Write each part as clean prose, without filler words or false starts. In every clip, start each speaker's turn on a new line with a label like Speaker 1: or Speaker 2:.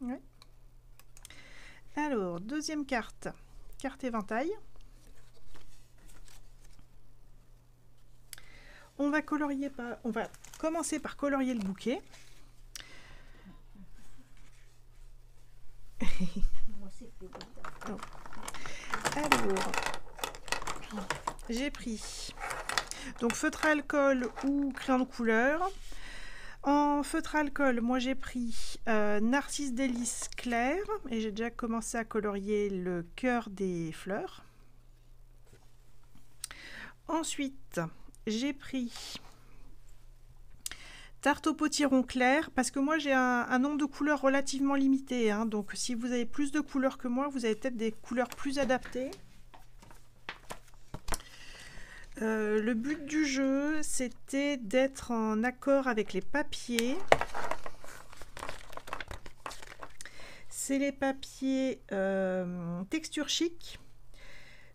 Speaker 1: Ouais. Alors, deuxième carte, carte éventail. On va commencer par colorier le bouquet. Alors, j'ai pris donc feutre à alcool ou crayon de couleur. En feutre à alcool, moi j'ai pris Narcisse Délice clair et j'ai déjà commencé à colorier le cœur des fleurs. Ensuite, j'ai pris Tarte au potiron clair parce que moi j'ai un nombre de couleurs relativement limité, hein, donc si vous avez plus de couleurs que moi, vous avez peut-être des couleurs plus adaptées. Le but du jeu, c'était d'être en accord avec les papiers. C'est les papiers texture chic.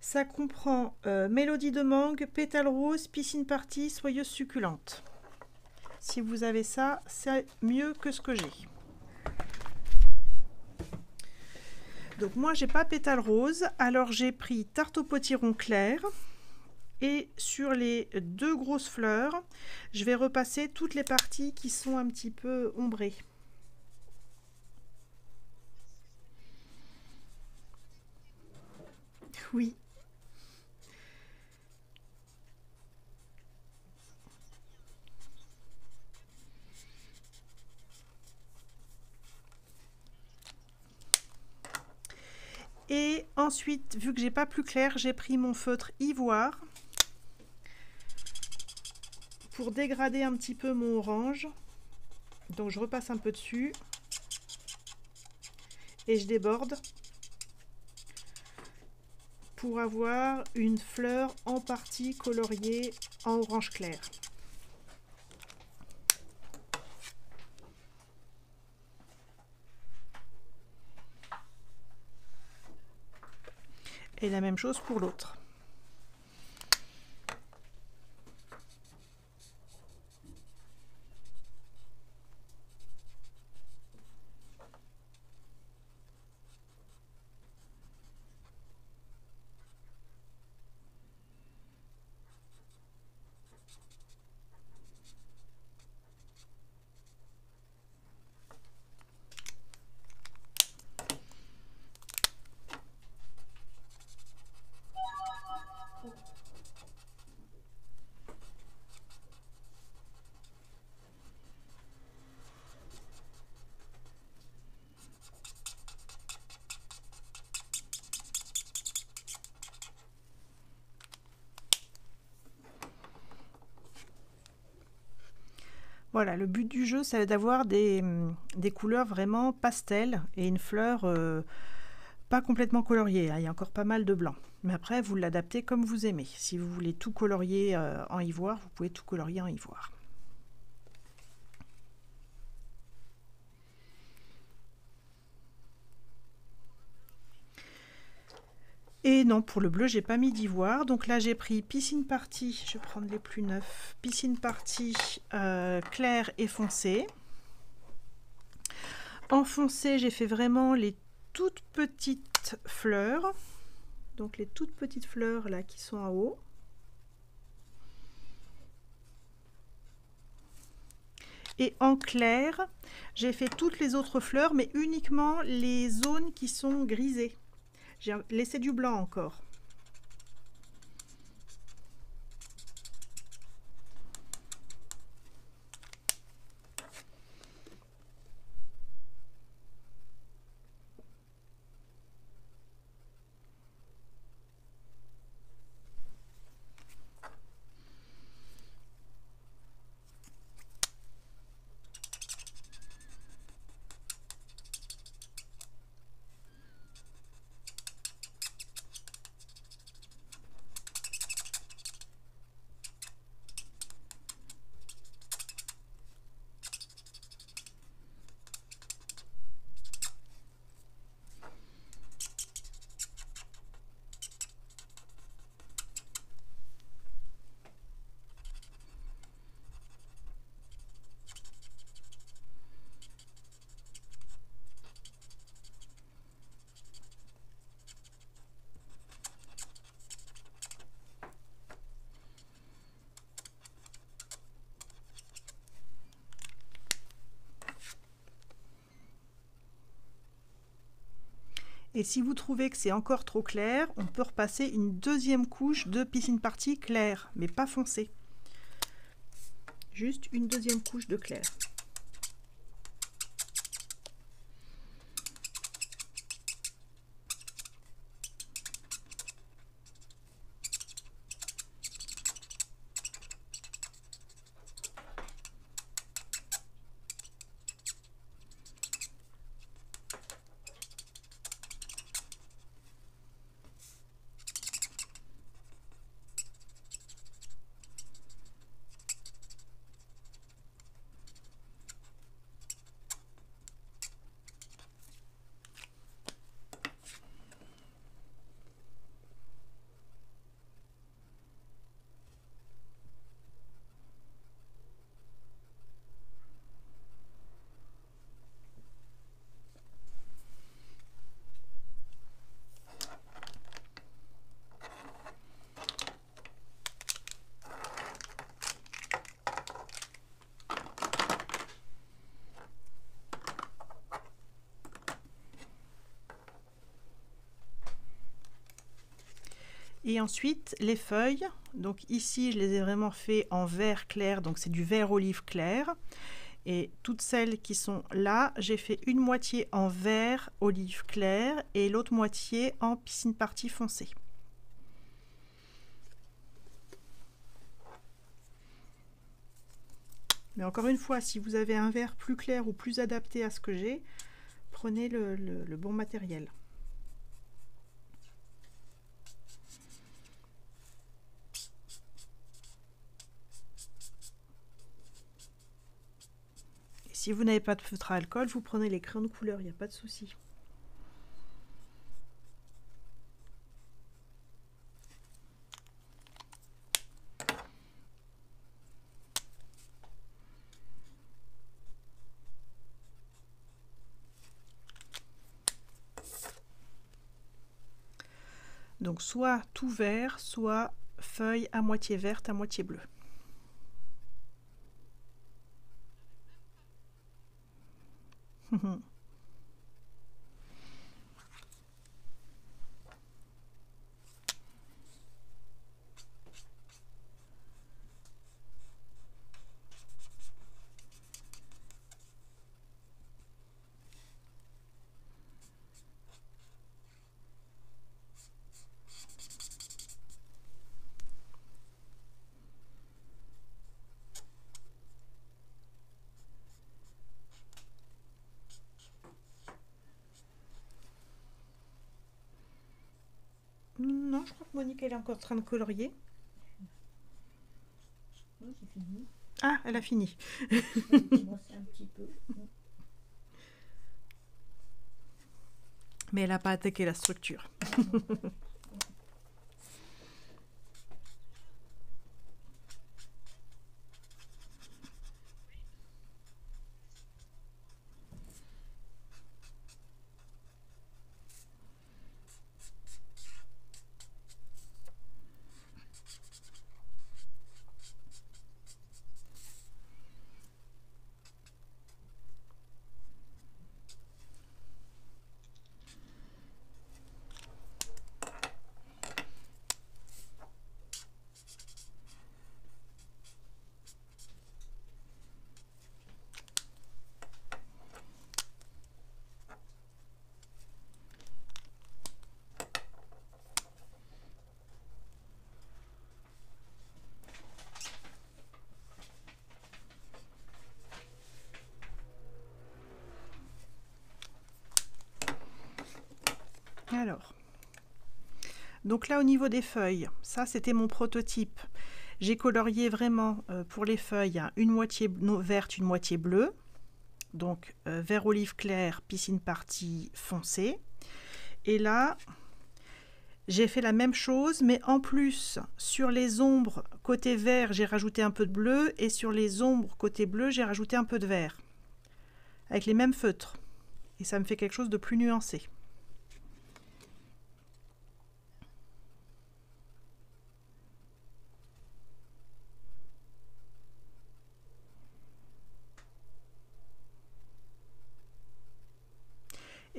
Speaker 1: Ça comprend Mélodie de mangue, pétale rose, piscine party, soyeuse succulente. Si vous avez ça, c'est mieux que ce que j'ai. Donc moi, j'ai pas pétale rose, alors j'ai pris Tarte au potiron clair. Et sur les deux grosses fleurs, je vais repasser toutes les parties qui sont un petit peu ombrées. Oui. Et ensuite, vu que j'ai pas plus clair, j'ai pris mon feutre ivoire pour dégrader un petit peu mon orange. Donc je repasse un peu dessus et je déborde pour avoir une fleur en partie coloriée en orange clair. Et la même chose pour l'autre. Voilà, le but du jeu, c'est d'avoir des couleurs vraiment pastel et une fleur pas complètement coloriée, hein. Il y a encore pas mal de blanc. Mais après, vous l'adaptez comme vous aimez. Si vous voulez tout colorier en ivoire, vous pouvez tout colorier en ivoire. Et non, pour le bleu, j'ai pas mis d'ivoire. Donc là, j'ai pris Piscine Party. Je vais prendre les plus neufs. Piscine Party clair et foncé. En foncé, j'ai fait vraiment les toutes petites fleurs. Donc les toutes petites fleurs là qui sont en haut. Et en clair, j'ai fait toutes les autres fleurs, mais uniquement les zones qui sont grisées. J'ai laissé du blanc encore. Et si vous trouvez que c'est encore trop clair, on peut repasser une deuxième couche de Piscine Party clair, mais pas foncé. Juste une deuxième couche de clair. Et ensuite, les feuilles, donc ici, je les ai vraiment fait en vert clair, donc c'est du vert olive clair. Et toutes celles qui sont là, j'ai fait une moitié en vert olive clair et l'autre moitié en Piscine Party foncé. Mais encore une fois, si vous avez un vert plus clair ou plus adapté à ce que j'ai, prenez le bon matériel. Si vous n'avez pas de feutre à alcool, vous prenez les crayons de couleur, il n'y a pas de souci. Donc soit tout vert, soit feuille à moitié verte, à moitié bleue. Non, je crois que Monique elle est encore en train de colorier.
Speaker 2: Oui, j'ai fini.
Speaker 1: Ah, elle a fini.
Speaker 2: Un petit peu.
Speaker 1: Mais elle n'a pas attaqué la structure. Alors, donc là au niveau des feuilles, ça c'était mon prototype. J'ai colorié vraiment pour les feuilles hein, une moitié verte, une moitié bleue. Donc vert olive clair, Piscine Party foncé. Et là, j'ai fait la même chose, mais en plus, sur les ombres côté vert, j'ai rajouté un peu de bleu. Et sur les ombres côté bleu, j'ai rajouté un peu de vert. Avec les mêmes feutres. Et ça me fait quelque chose de plus nuancé.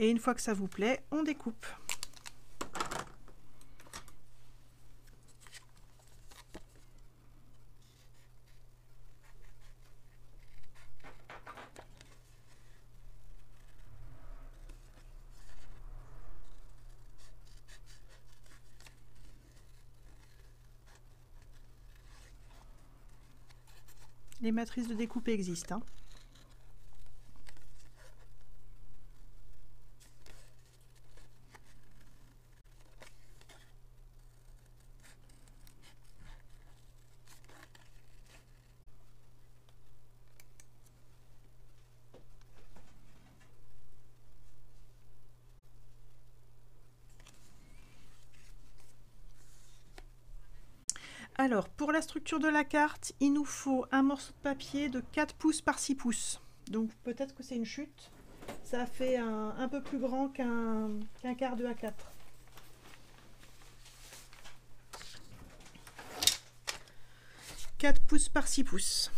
Speaker 1: Et une fois que ça vous plaît, on découpe. Les matrices de découpe existent, hein. Alors, pour la structure de la carte, il nous faut un morceau de papier de 4 pouces par 6 pouces. Donc, peut-être que c'est une chute. Ça fait un peu plus grand qu'un quart de A4. « 4 pouces par 6 pouces.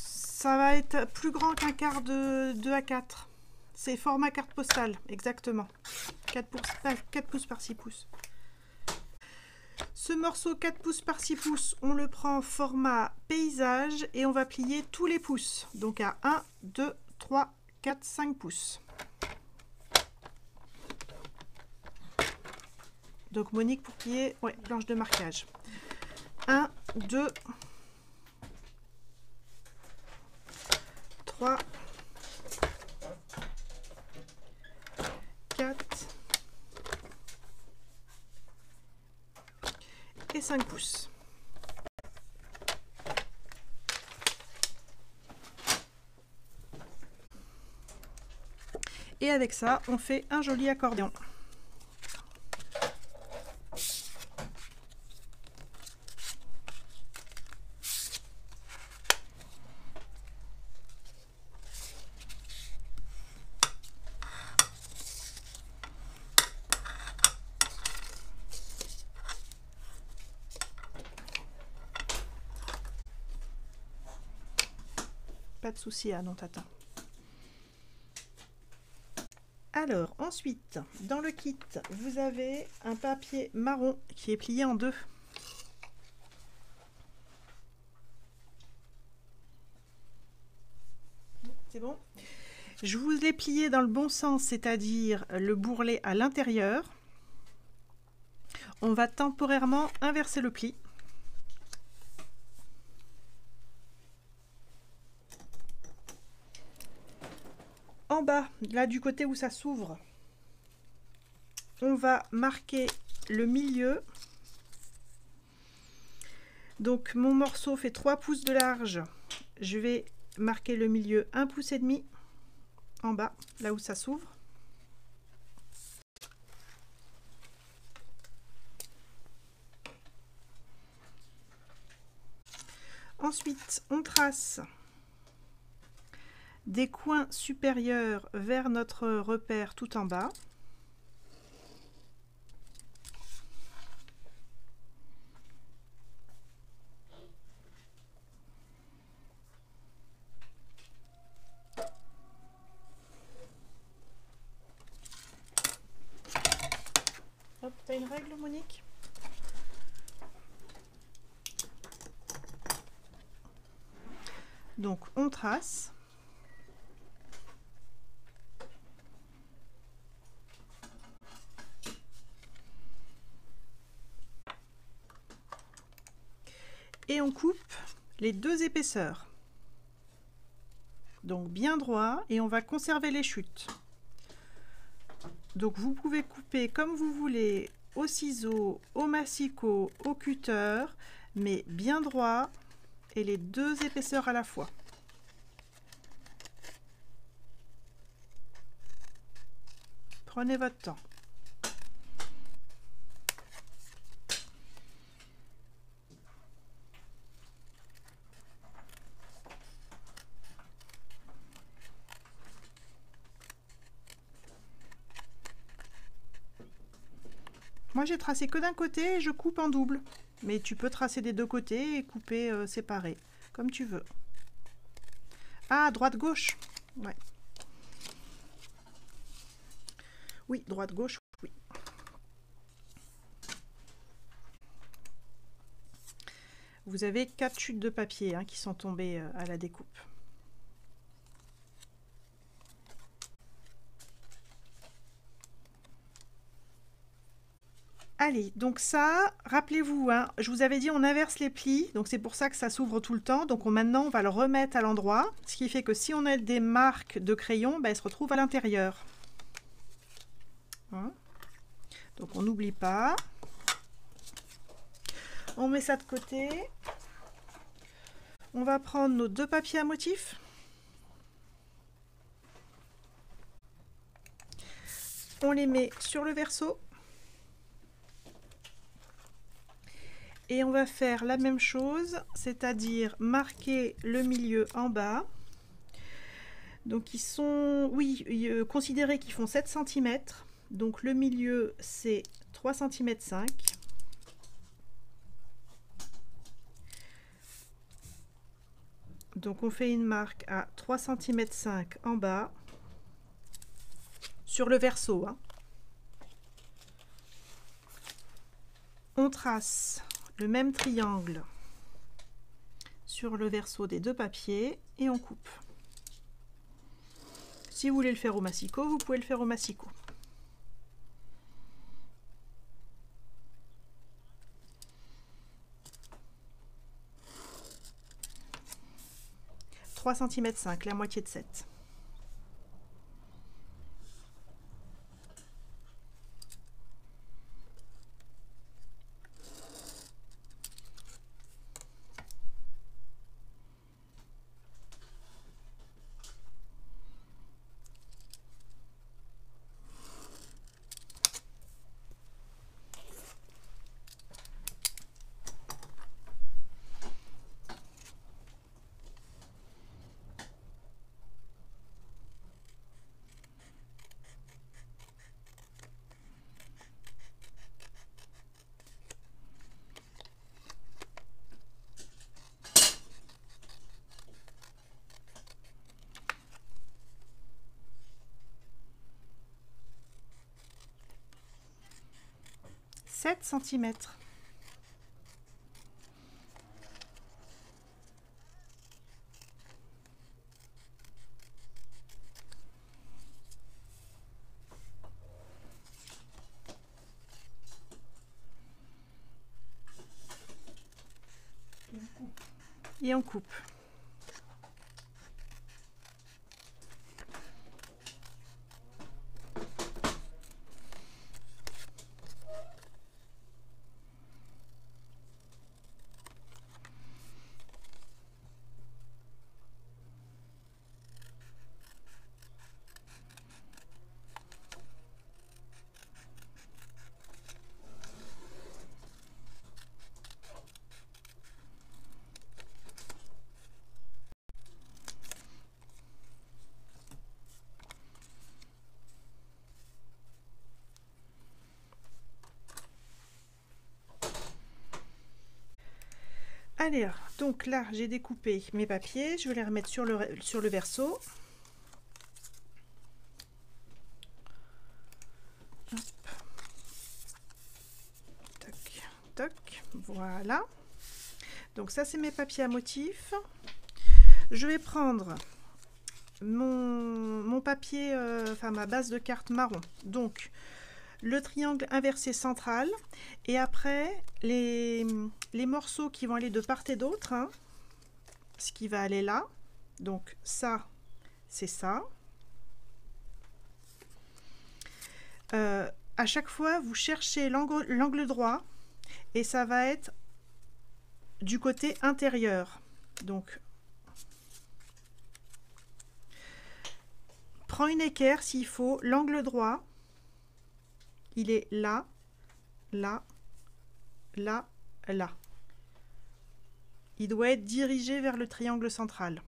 Speaker 1: Ça va être plus grand qu'un quart de A4. C'est format carte postale, exactement. 4 pouces par 6 pouces. Ce morceau 4 pouces par 6 pouces, on le prend format paysage et on va plier tous les pouces. Donc à 1, 2, 3, 4, 5 pouces. Donc Monique pour plier, ouais, planche de marquage. 1, 2, 3, 4 et 5 pouces. Et avec ça, on fait un joli accordéon. Pas de souci, non, t'attends. Alors, ensuite, dans le kit, vous avez un papier marron qui est plié en deux. C'est bon? Je vous l'ai plié dans le bon sens, c'est-à-dire le bourrelet à l'intérieur. On va temporairement inverser le pli. En bas, là du côté où ça s'ouvre, on va marquer le milieu. Donc mon morceau fait 3 pouces de large. Je vais marquer le milieu 1,5 pouce en bas, là où ça s'ouvre. Ensuite, on trace des coins supérieurs vers notre repère tout en bas. Hop, t'as une règle, Monique? Donc, on trace. Et on coupe les deux épaisseurs. Donc bien droit, et on va conserver les chutes. Donc vous pouvez couper comme vous voulez, au ciseau, au massicot, au cutter, mais bien droit et les deux épaisseurs à la fois. Prenez votre temps. Moi j'ai tracé que d'un côté et je coupe en double. Mais tu peux tracer des deux côtés et couper séparés, comme tu veux. Ah, droite-gauche. Ouais. Oui, droite-gauche, oui. Vous avez 4 chutes de papier hein, qui sont tombées à la découpe. Allez, donc ça, rappelez-vous, hein, je vous avais dit on inverse les plis, donc c'est pour ça que ça s'ouvre tout le temps. Donc maintenant, on va le remettre à l'endroit, ce qui fait que si on a des marques de crayon, ben, elles se retrouvent à l'intérieur. Hein, donc on n'oublie pas. On met ça de côté. On va prendre nos 2 papiers à motifs. On les met sur le verso. Et on va faire la même chose, c'est-à-dire marquer le milieu en bas. Donc ils sont, oui, considérez qu'ils font 7 cm. Donc le milieu c'est 3,5 cm. Donc on fait une marque à 3,5 cm en bas sur le verso. Hein. On trace le même triangle sur le verso des 2 papiers et on coupe. Si vous voulez le faire au massicot, vous pouvez le faire au massicot. « 3,5 cm, la moitié de 7. Centimètres. Et on coupe. Allez, donc là j'ai découpé mes papiers, je vais les remettre sur le verso. Hop. Toc, toc, voilà. Donc ça c'est mes papiers à motifs. Je vais prendre mon papier, enfin ma base de carte marron. Donc le triangle inversé central et après les morceaux qui vont aller de part et d'autre, hein, ce qui va aller là. Donc ça, c'est ça. À chaque fois, vous cherchez l'angle droit et ça va être du côté intérieur. Donc, prends une équerre s'il faut, l'angle droit. Il est là, là, là, là. Il doit être dirigé vers le triangle central,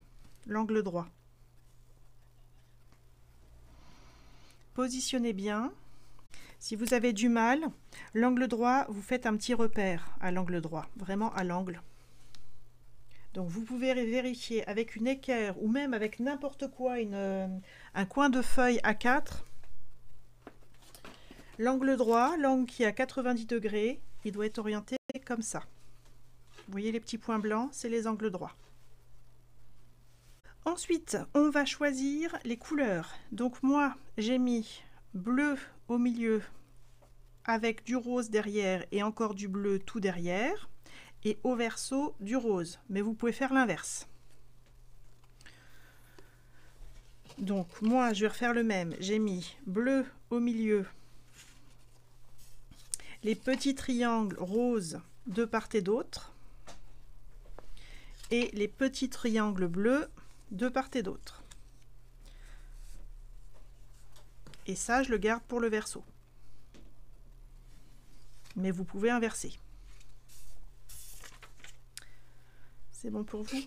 Speaker 1: l'angle droit. Positionnez bien. Si vous avez du mal, l'angle droit, vous faites un petit repère à l'angle droit, vraiment à l'angle. Donc vous pouvez vérifier avec une équerre ou même avec n'importe quoi, un coin de feuille A4. L'angle droit, l'angle qui est à 90 degrés, il doit être orienté comme ça. Vous voyez les petits points blancs, c'est les angles droits. Ensuite, on va choisir les couleurs. Donc moi, j'ai mis bleu au milieu avec du rose derrière et encore du bleu tout derrière. Et au verso, du rose. Mais vous pouvez faire l'inverse. Donc moi, je vais refaire le même. J'ai mis bleu au milieu, les petits triangles roses de part et d'autre, et les petits triangles bleus de part et d'autre. Et ça, je le garde pour le verso. Mais vous pouvez inverser. C'est bon pour vous?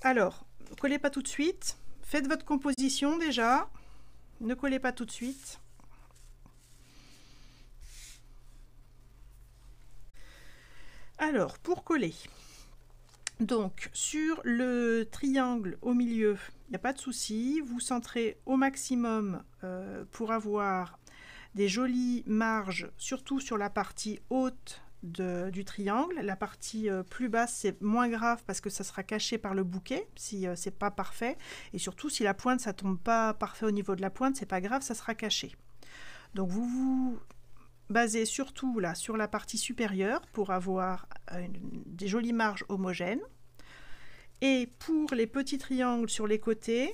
Speaker 1: Alors, ne collez pas tout de suite. Faites votre composition déjà. Ne collez pas tout de suite. Alors, pour coller, donc sur le triangle au milieu, il n'y a pas de souci. Vous centrez au maximum pour avoir des jolies marges, surtout sur la partie haute du triangle. La partie plus basse, c'est moins grave parce que ça sera caché par le bouquet si c'est pas parfait, et surtout si la pointe ça tombe pas parfait au niveau de la pointe, c'est pas grave, ça sera caché. Donc vous vous basez surtout là sur la partie supérieure pour avoir des jolies marges homogènes, et pour les petits triangles sur les côtés,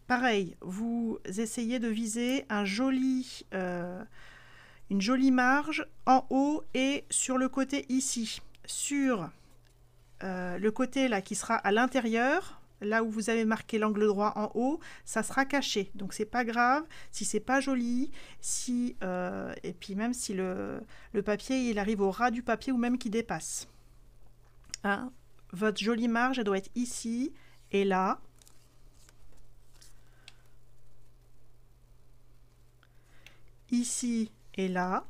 Speaker 1: pareil, vous essayez de viser une jolie marge en haut et sur le côté ici. Sur le côté là qui sera à l'intérieur, là où vous avez marqué l'angle droit en haut, ça sera caché. Donc c'est pas grave si c'est pas joli, et puis même si le papier il arrive au ras du papier ou même qu'il dépasse. Hein? Votre jolie marge, elle doit être ici et là. Ici et là,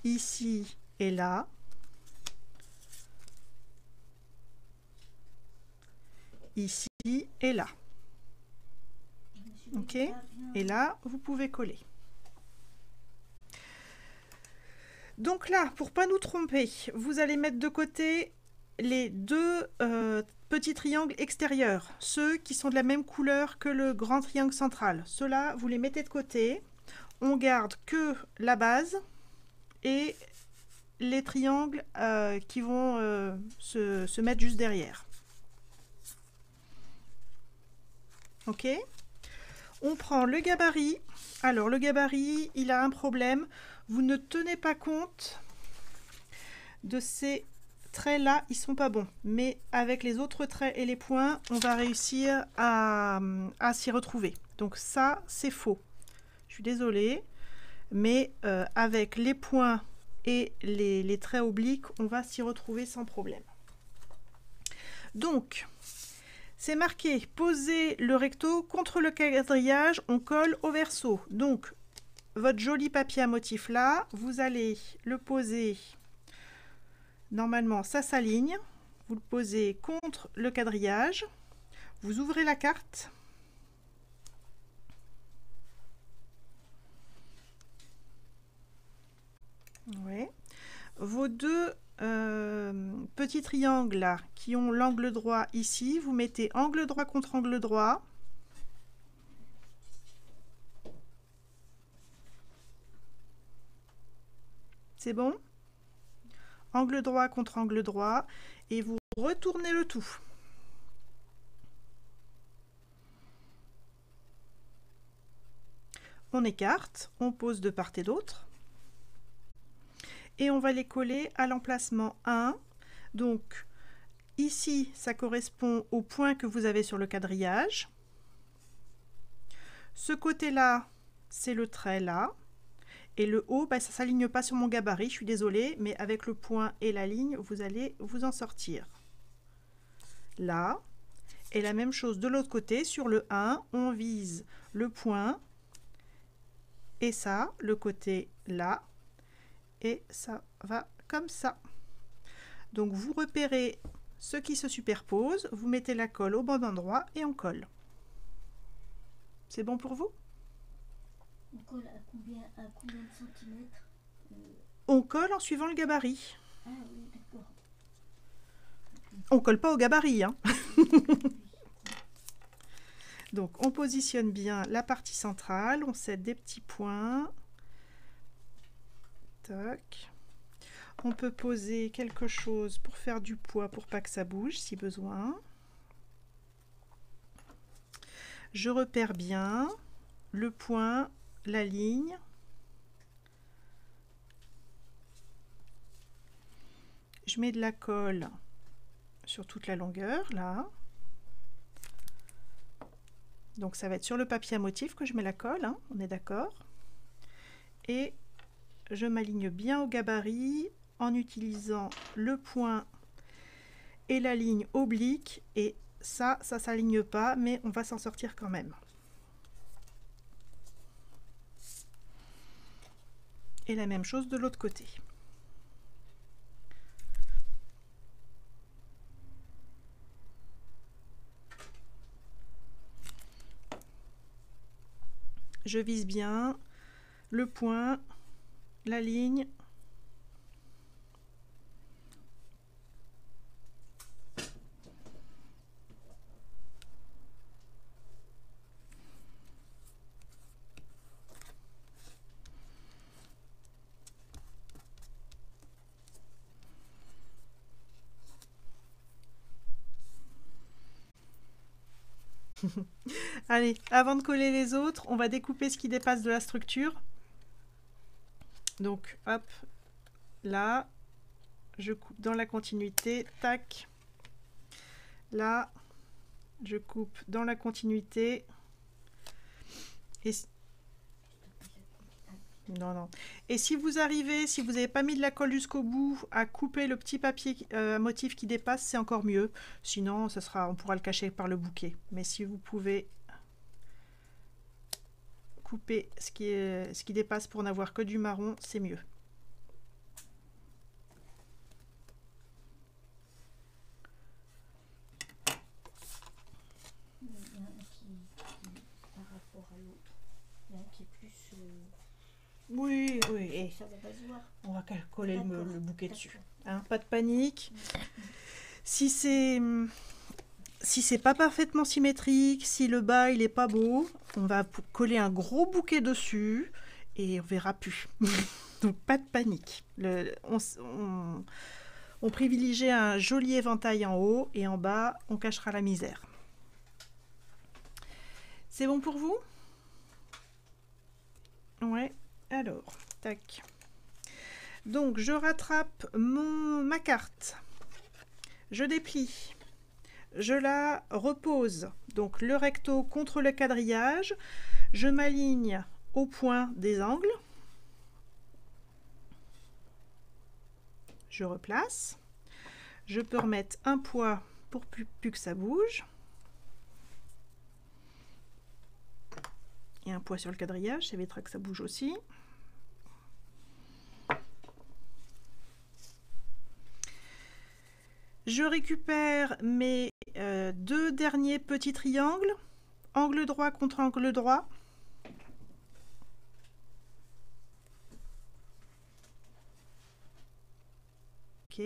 Speaker 1: ici et là, ici et là. Ok? Et là, vous pouvez coller. Donc là, pour pas nous tromper, vous allez mettre de côté les deux petits triangles extérieurs, ceux qui sont de la même couleur que le grand triangle central. Ceux-là, vous les mettez de côté. On garde que la base et les triangles qui vont se mettre juste derrière. Ok? On prend le gabarit. Alors, le gabarit, il a un problème. Vous ne tenez pas compte de ces traits-là, ils sont pas bons. Mais avec les autres traits et les points, on va réussir à s'y retrouver. Donc ça, c'est faux. Je suis désolée. Mais avec les points et les traits obliques, on va s'y retrouver sans problème. Donc, c'est marqué « Posez le recto contre le quadrillage, on colle au verso ». Donc, votre joli papier à motif là, vous allez le poser, normalement ça s'aligne, vous le posez contre le quadrillage, vous ouvrez la carte, ouais. Vos deux petits triangles là, qui ont l'angle droit ici, vous mettez angle droit contre angle droit. C'est bon? Angle droit contre angle droit, et vous retournez le tout. On écarte, on pose de part et d'autre. Et on va les coller à l'emplacement 1. Donc, ici, ça correspond au point que vous avez sur le quadrillage. Ce côté-là, c'est le trait là. Et le haut, bah, ça ne s'aligne pas sur mon gabarit, je suis désolée, mais avec le point et la ligne, vous allez vous en sortir. Là. Et la même chose de l'autre côté, sur le 1, on vise le point, et ça, le côté là, et ça va comme ça. Donc vous repérez ce qui se superpose, vous mettez la colle au bon endroit et on colle. C'est bon pour vous?
Speaker 2: On colle à combien de centimètres?
Speaker 1: On colle en suivant le gabarit.
Speaker 2: Ah oui, d'accord.
Speaker 1: On colle pas au gabarit, hein. Donc on positionne bien la partie centrale, on set des petits points. Tac. On peut poser quelque chose pour faire du poids pour pas que ça bouge si besoin. Je repère bien le point, la ligne. Je mets de la colle sur toute la longueur, là. Donc ça va être sur le papier à motif que je mets la colle, hein, on est d'accord. Et je m'aligne bien au gabarit en utilisant le point et la ligne oblique. Et ça s'aligne pas, mais on va s'en sortir quand même. Et la même chose de l'autre côté. Je vise bien le point, la ligne. Allez, avant de coller les autres, on va découper ce qui dépasse de la structure. Donc, hop, là, je coupe dans la continuité, tac. Là, je coupe dans la continuité. Et non, non. Et si vous arrivez, si vous n'avez pas mis de la colle jusqu'au bout, à couper le petit papier motif qui dépasse, c'est encore mieux. Sinon, on pourra le cacher par le bouquet. Mais si vous pouvez couper ce qui dépasse pour n'avoir que du marron, c'est mieux.
Speaker 2: Il y a un par rapport à l'autre, il y a un qui est plus...
Speaker 1: Oui, oui. Et
Speaker 2: ça va pas se voir.
Speaker 1: on va coller le bouquet dessus. Hein, pas de panique.
Speaker 2: Mmh.
Speaker 1: Si c'est pas parfaitement symétrique, si le bas il est pas beau, on va coller un gros bouquet dessus et on verra plus. Donc pas de panique. On privilégie un joli éventail en haut et en bas on cachera la misère. C'est bon pour vous? Ouais. Alors, tac. Donc je rattrape ma carte. Je déplie. Je la repose, donc le recto contre le quadrillage. Je m'aligne au point des angles. Je replace. Je peux remettre un poids pour plus que ça bouge. Et un poids sur le quadrillage, ça évitera que ça bouge aussi. Je récupère mes deux derniers petits triangles, angle droit contre angle droit. Ok,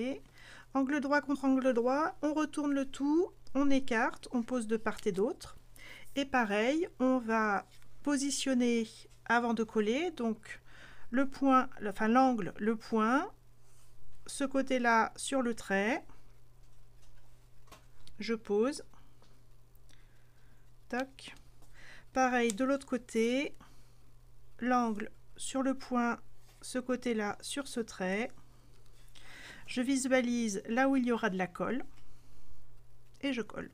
Speaker 1: angle droit contre angle droit, on retourne le tout, on écarte, on pose de part et d'autre. Et pareil, on va positionner avant de coller, donc le point, enfin l'angle, le point, ce côté-là sur le trait. Je pose, toc, pareil de l'autre côté, l'angle sur le point, ce côté-là sur ce trait, je visualise là où il y aura de la colle et je colle.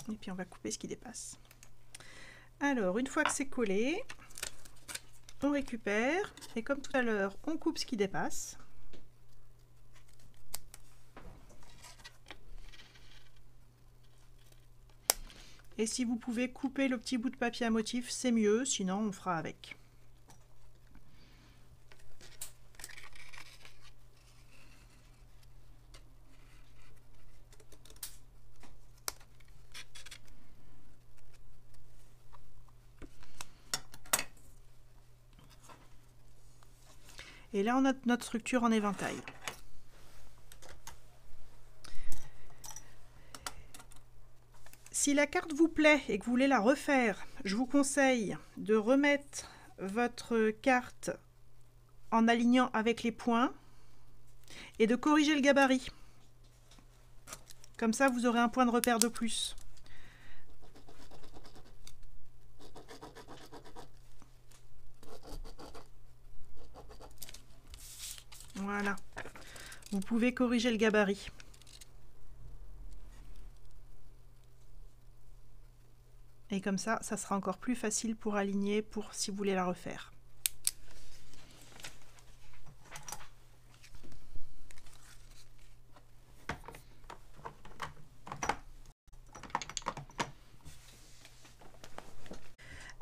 Speaker 1: Et puis on va couper ce qui dépasse. Alors, une fois que c'est collé, on récupère. Et comme tout à l'heure, on coupe ce qui dépasse. Et si vous pouvez couper le petit bout de papier à motif, c'est mieux, sinon on fera avec. Et là, on a notre structure en éventail. Si la carte vous plaît et que vous voulez la refaire, je vous conseille de remettre votre carte en alignant avec les points et de corriger le gabarit. Comme ça, vous aurez un point de repère de plus. Voilà. Vous pouvez corriger le gabarit. Et comme ça, ça sera encore plus facile pour aligner, pour si vous voulez la refaire.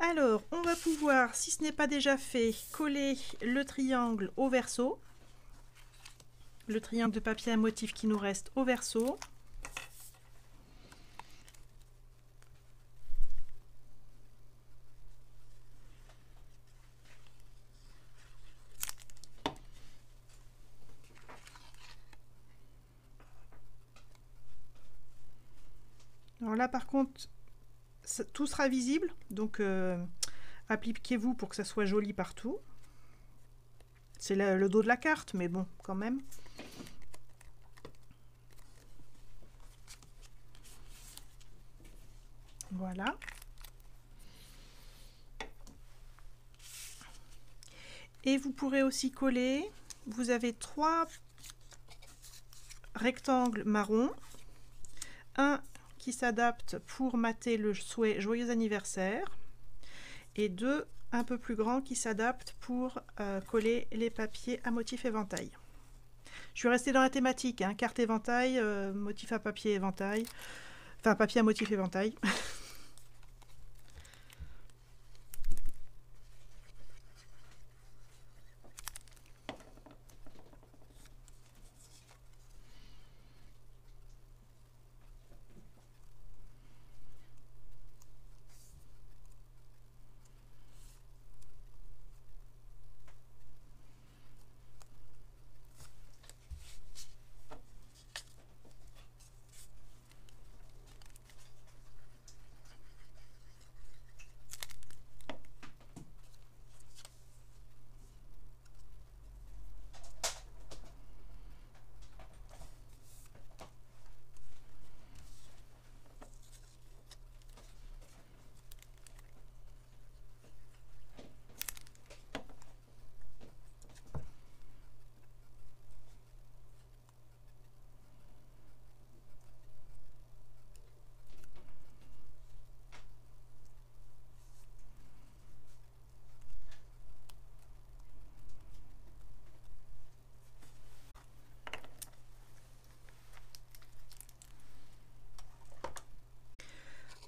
Speaker 1: Alors, on va pouvoir, si ce n'est pas déjà fait, coller le triangle au verso. Le triangle de papier à motif qui nous reste au verso. Alors là, par contre, tout sera visible, donc appliquez-vous pour que ça soit joli partout. C'est le dos de la carte, mais bon, quand même. Voilà. Et vous pourrez aussi coller, vous avez 3 rectangles marron, un qui s'adapte pour mater le souhait joyeux anniversaire et 2 un peu plus grands qui s'adaptent pour coller les papiers à motif éventail. Je suis restée dans la thématique, hein, carte éventail, motif à papier éventail, enfin papier à motif éventail.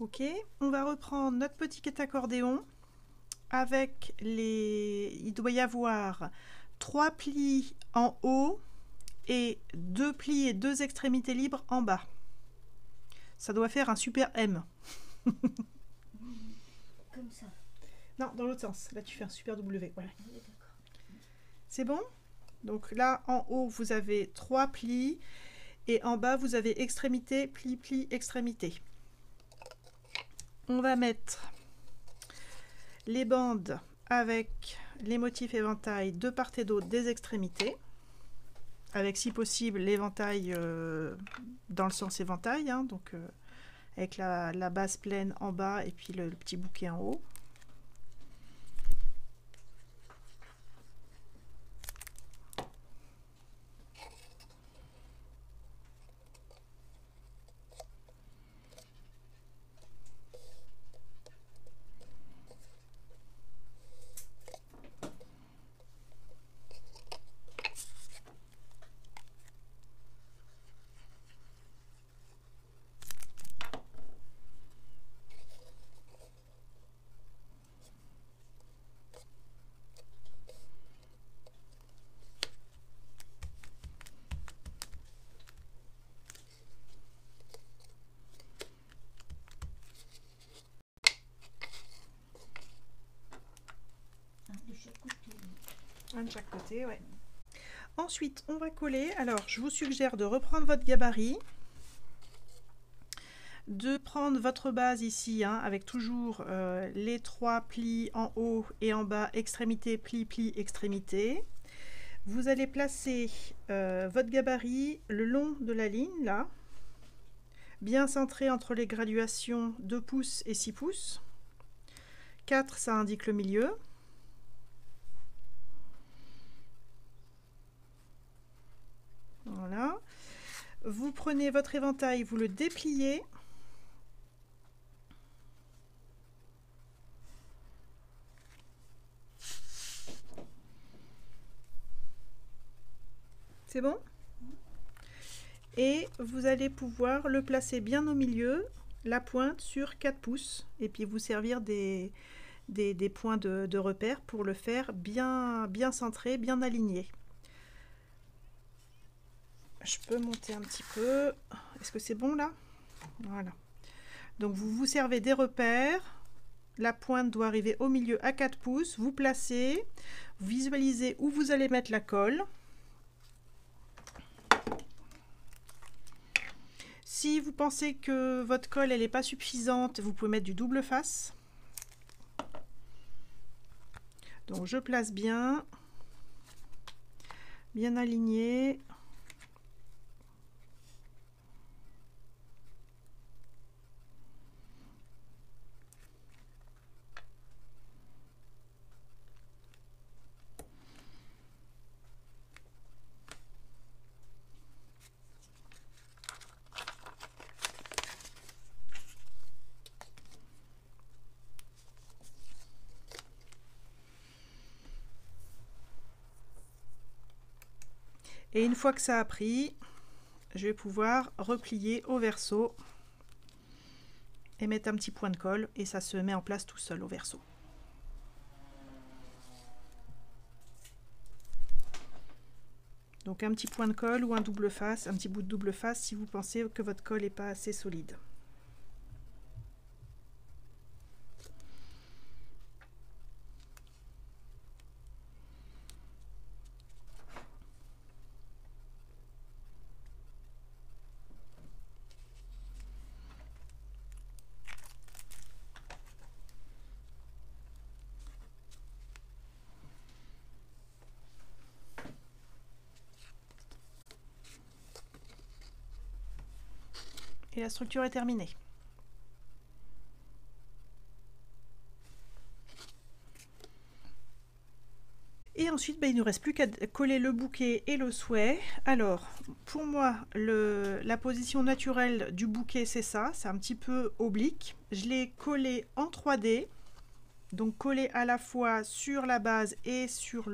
Speaker 1: Ok, on va reprendre notre petit accordéon avec les... Il doit y avoir 3 plis en haut et 2 plis et 2 extrémités libres en bas. Ça doit faire un super M.
Speaker 2: Comme ça.
Speaker 1: Non, dans l'autre sens. Là, tu fais un super W. Voilà.
Speaker 2: Oui, d'accord.
Speaker 1: C'est bon? Donc là, en haut, vous avez 3 plis et en bas, vous avez extrémité, pli, pli, extrémité. On va mettre les bandes avec les motifs éventail de part et d'autre des extrémités, avec si possible l'éventail dans le sens éventail, hein, donc avec la base pleine en bas et puis le petit bouquet en haut.
Speaker 2: chaque côté.
Speaker 1: Un de chaque côté, ouais. Ensuite, on va coller. Alors, je vous suggère de reprendre votre gabarit, de prendre votre base ici, hein, avec toujours les 3 plis en haut et en bas, extrémité, pli, pli, extrémité. Vous allez placer votre gabarit le long de la ligne, là, bien centré entre les graduations 2 pouces et 6 pouces. 4, ça indique le milieu. Voilà. Vous prenez votre éventail, vous le dépliez. C'est bon? Et vous allez pouvoir le placer bien au milieu, la pointe sur 4 pouces, et puis vous servir des points de repère pour le faire bien centré, bien aligné. Je peux monter un petit peu. Est-ce que c'est bon là? Voilà. Donc vous vous servez des repères. La pointe doit arriver au milieu à 4 pouces. Vous placez, vous visualisez où vous allez mettre la colle. Si vous pensez que votre colle elle n'est pas suffisante, vous pouvez mettre du double face. Donc je place bien aligné. Et une fois que ça a pris, je vais pouvoir replier au verso et mettre un petit point de colle et ça se met en place tout seul au verso. Donc un petit point de colle ou un double face, un petit bout de double face si vous pensez que votre colle n'est pas assez solide. Et la structure est terminée. Et ensuite, il ne nous reste plus qu'à coller le bouquet et le souhait. Alors, pour moi, la position naturelle du bouquet, c'est ça. C'est un petit peu oblique. Je l'ai collé en 3D. Donc, collé à la fois sur la base et sur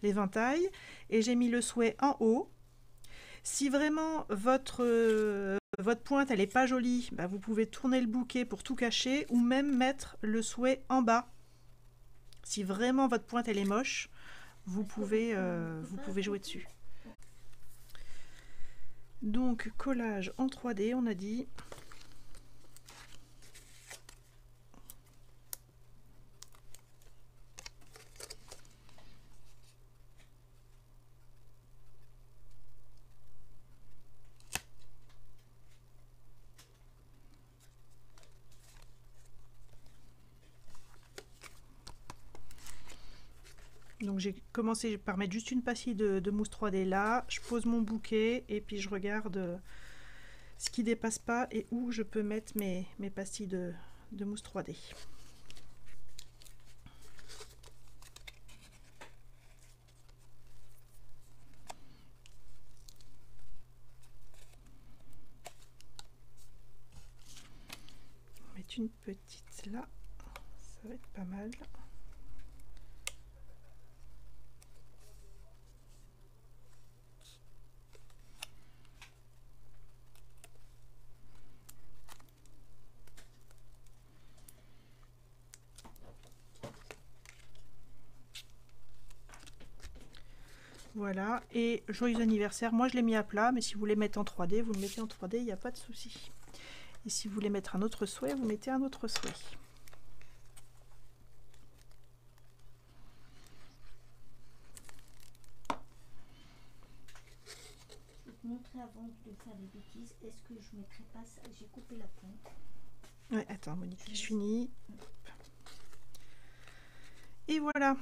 Speaker 1: l'éventail. Et j'ai mis le souhait en haut. Si vraiment votre pointe elle n'est pas jolie, vous pouvez tourner le bouquet pour tout cacher ou même mettre le souhait en bas. Si vraiment votre pointe elle est moche, vous pouvez jouer dessus. Donc collage en 3D, on a dit. Donc j'ai commencé par mettre juste une pastille de mousse 3D là, je pose mon bouquet et puis je regarde ce qui dépasse pas et où je peux mettre mes pastilles de mousse 3D. On va mettre une petite là, ça va être pas mal. Voilà, et joyeux anniversaire, moi je l'ai mis à plat, mais si vous voulez mettre en 3D, vous le mettez en 3D, il n'y a pas de souci. Et si vous voulez mettre un autre souhait, vous mettez un autre souhait.
Speaker 2: après, avant de faire des bêtises, est-ce que je mettrais pas ça? J'ai coupé la pointe.
Speaker 1: Ouais, attends, Monique, je finis. Et voilà.